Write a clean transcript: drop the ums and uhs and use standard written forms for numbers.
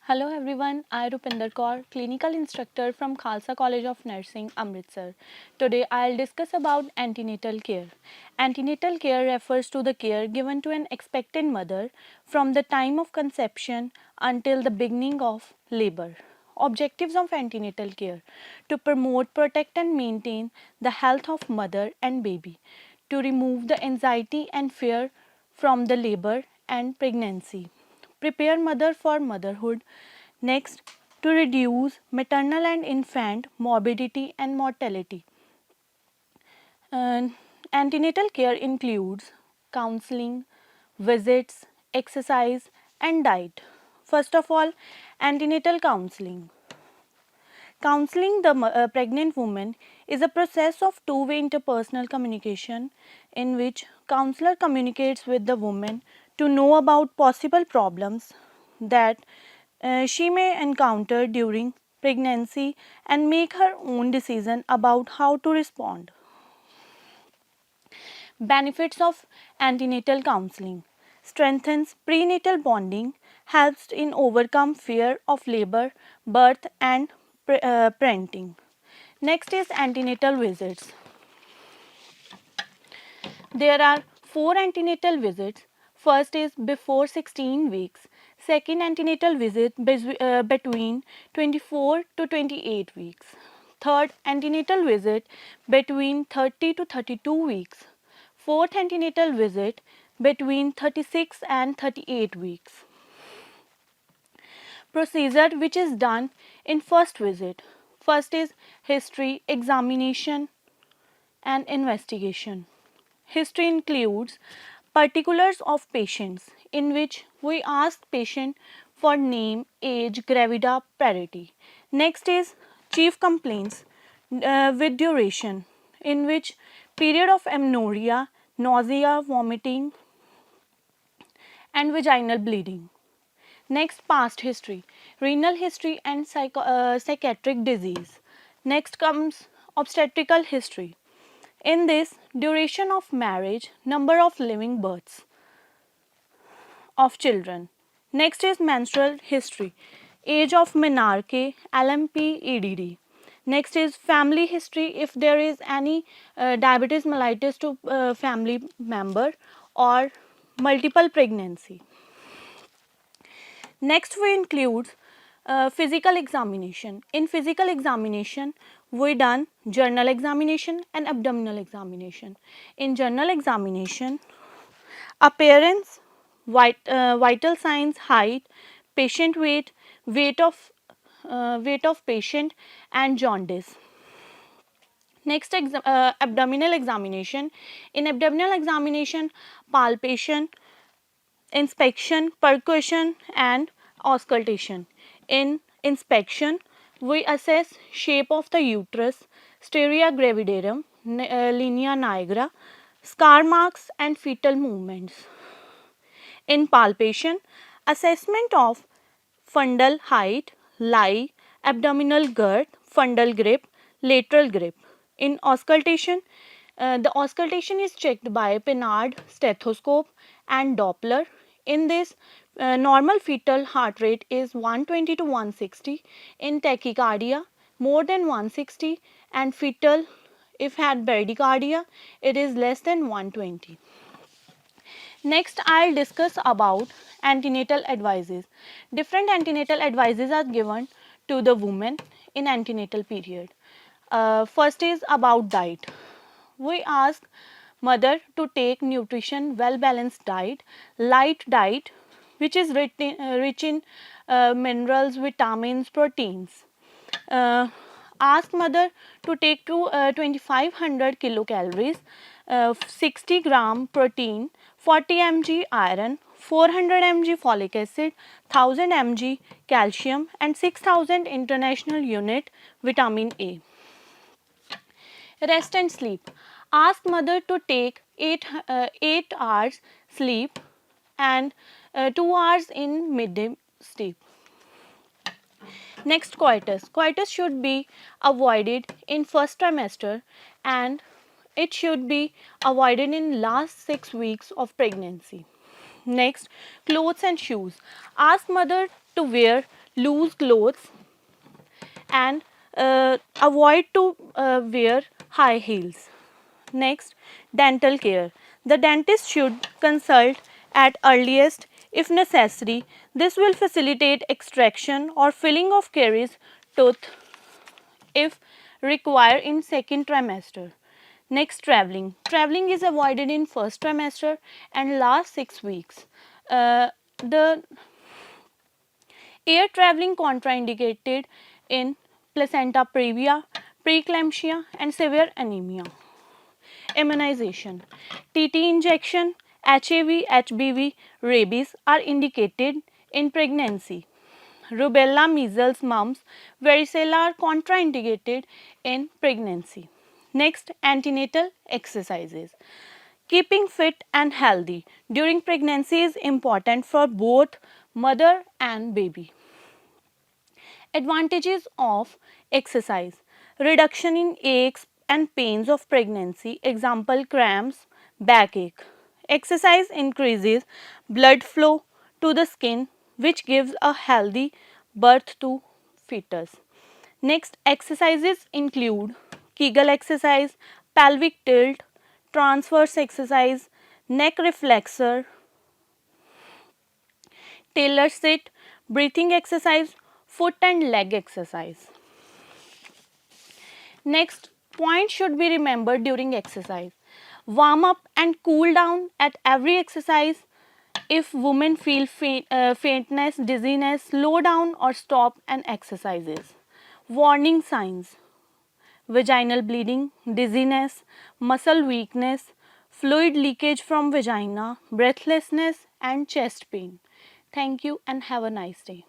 Hello everyone, I Rupinder Kaur, clinical instructor from Khalsa College of Nursing, Amritsar. Today I'll discuss about antenatal care. Antenatal care refers to the care given to an expectant mother from the time of conception until the beginning of labor. Objectives of antenatal care: to promote, protect and maintain the health of mother and baby, to remove the anxiety and fear from the labor and pregnancy, prepare mother for motherhood. Next, to reduce maternal and infant morbidity and mortality. And antenatal care includes counseling, visits, exercise and diet. First of all, antenatal counseling. Counseling the pregnant woman is a process of two-way interpersonal communication in which counselor communicates with the woman to know about possible problems that she may encounter during pregnancy and make her own decision about how to respond. Benefits of antenatal counseling: strengthens prenatal bonding, helps in overcome fear of labor, birth and parenting. Next is antenatal visits. There are 4 antenatal visits. First is before 16 weeks. Second antenatal visit between 24 to 28 weeks. Third antenatal visit between 30 to 32 weeks. Fourth antenatal visit between 36 and 38 weeks. Procedure which is done in first visit. First is history, examination and investigation. History includes particulars of patients in which we ask patient for name, age, gravida, parity. Next is chief complaints with duration in which period of amenorrhea, nausea, vomiting and vaginal bleeding. Next, past history, renal history and psychiatric disease. Next comes obstetrical history. In this, duration of marriage, number of living births of children. Next is menstrual history, age of menarche, LMP, EDD. Next is family history, if there is any diabetes mellitus to family member or multiple pregnancy. Next we include physical examination. In physical examination, we done journal examination and abdominal examination. In journal examination, appearance, vital signs, height, patient weight, weight of patient and jaundice. Next, abdominal examination. In abdominal examination, palpation, inspection, percussion and auscultation. In inspection, we assess shape of the uterus, stereo gravidarum, linea nigra, scar marks and fetal movements. In palpation, assessment of fundal height, lie, abdominal girth, fundal grip, lateral grip. In auscultation, the auscultation is checked by Pinard stethoscope and Doppler. In this, normal fetal heart rate is 120 to 160. In tachycardia, more than 160, and fetal, if had bradycardia, it is less than 120. Next, I'll discuss about antenatal advices. Different antenatal advices are given to the woman in antenatal period. First is about diet. We ask mother to take nutrition, well balanced diet, light diet which is rich in minerals, vitamins, proteins. Uh, ask mother to take to 2500 kilocalories, 60 gram protein, 40 mg iron, 400 mg folic acid, 1000 mg calcium and 6000 international unit vitamin A. Rest and sleep. Ask mother to take 8 hours sleep and 2 hours in midday sleep. Next, coitus. Coitus should be avoided in first trimester and it should be avoided in last 6 weeks of pregnancy. Next, clothes and shoes. Ask mother to wear loose clothes, and avoid to wear high heels. Next, dental care. The dentist should consult at earliest if necessary. This will facilitate extraction or filling of caries tooth if required in second trimester. Next, traveling. Traveling is avoided in first trimester and last 6 weeks. The air traveling contraindicated in placenta previa, preeclampsia and severe anemia. Immunization. TT injection, HAV, HBV, rabies are indicated in pregnancy. Rubella, measles, mumps, varicella are contraindicated in pregnancy. Next, antenatal exercises. Keeping fit and healthy during pregnancy is important for both mother and baby. Advantages of exercise. Reduction in aches and pains of pregnancy, example cramps, backache. Exercise increases blood flow to the skin, which gives a healthy birth to fetus. Next, exercises include Kegel exercise, pelvic tilt, transverse exercise, neck reflexor, tailor sit, breathing exercise, foot and leg exercise. Next, point should be remembered during exercise. Warm up and cool down at every exercise. If women feel faintness, dizziness, slow down or stop and exercises. Warning signs: vaginal bleeding, dizziness, muscle weakness, fluid leakage from vagina, breathlessness and chest pain. Thank you and have a nice day.